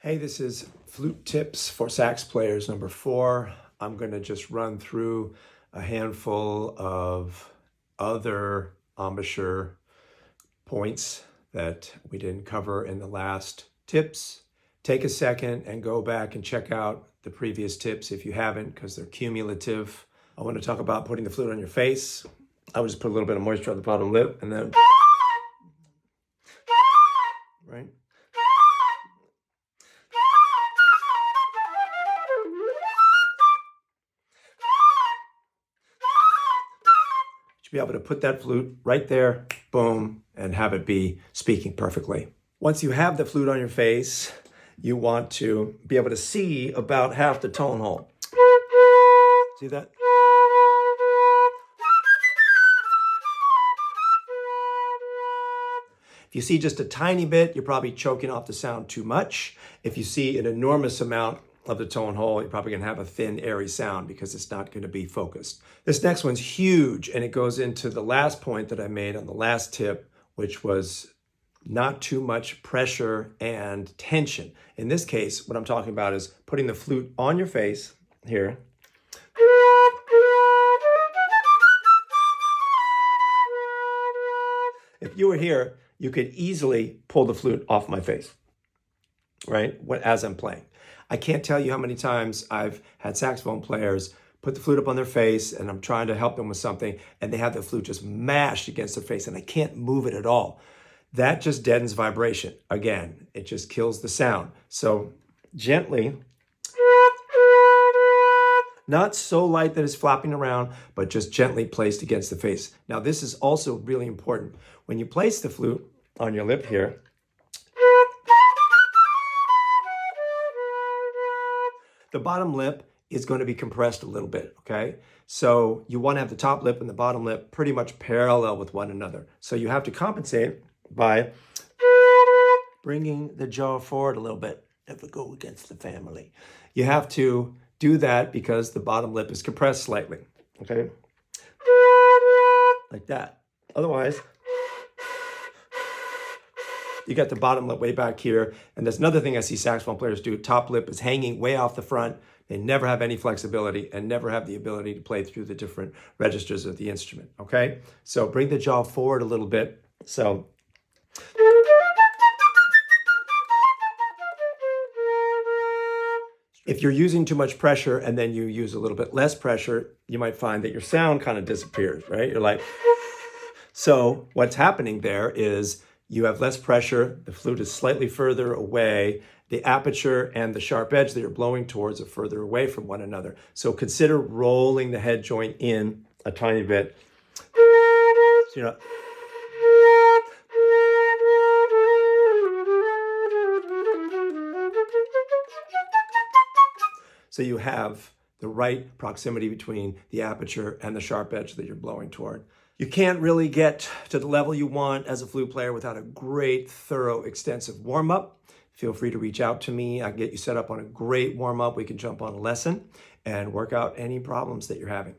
Hey, this is Flute Tips for Sax Players number 4. I'm going to just run through a handful of other embouchure points that we didn't cover in the last tips. Take a second and go back and check out the previous tips if you haven't, because they're cumulative. I want to talk about putting the flute on your face. I would just put a little bit of moisture on the bottom lip and then, right? Be able to put that flute right there, boom, and have it be speaking perfectly. Once you have the flute on your face, you want to be able to see about half the tone hole. See that? If you see just a tiny bit, you're probably choking off the sound too much. If you see an enormous amount of the tone hole, you're probably going to have a thin, airy sound because it's not going to be focused. This next one's huge, and it goes into the last point that I made on the last tip, which was not too much pressure and tension. In this case, what I'm talking about is putting the flute on your face here. If you were here, you could easily pull the flute off my face, right, as I'm playing. I can't tell you how many times I've had saxophone players put the flute up on their face and I'm trying to help them with something and they have the flute just mashed against their face and I can't move it at all. That just deadens vibration. Again, it just kills the sound. So gently, not so light that it's flopping around, but just gently placed against the face. Now, this is also really important. When you place the flute on your lip here, the bottom lip is going to be compressed a little bit, okay? So you want to have the top lip and the bottom lip pretty much parallel with one another. So you have to compensate by bringing the jaw forward a little bit. Never go against the family. You have to do that because the bottom lip is compressed slightly, okay? Like that. Otherwise, you got the bottom lip way back here. And there's another thing I see saxophone players do. Top lip is hanging way off the front. They never have any flexibility and never have the ability to play through the different registers of the instrument, okay? So bring the jaw forward a little bit. So if you're using too much pressure and then you use a little bit less pressure, you might find that your sound kind of disappears, right? You're like, so what's happening there is you have less pressure, the flute is slightly further away, the aperture and the sharp edge that you're blowing towards are further away from one another. So consider rolling the head joint in a tiny bit. So, so you have the right proximity between the aperture and the sharp edge that you're blowing toward. You can't really get to the level you want as a flute player without a great, thorough, extensive warm-up. Feel free to reach out to me. I can get you set up on a great warm-up. We can jump on a lesson and work out any problems that you're having.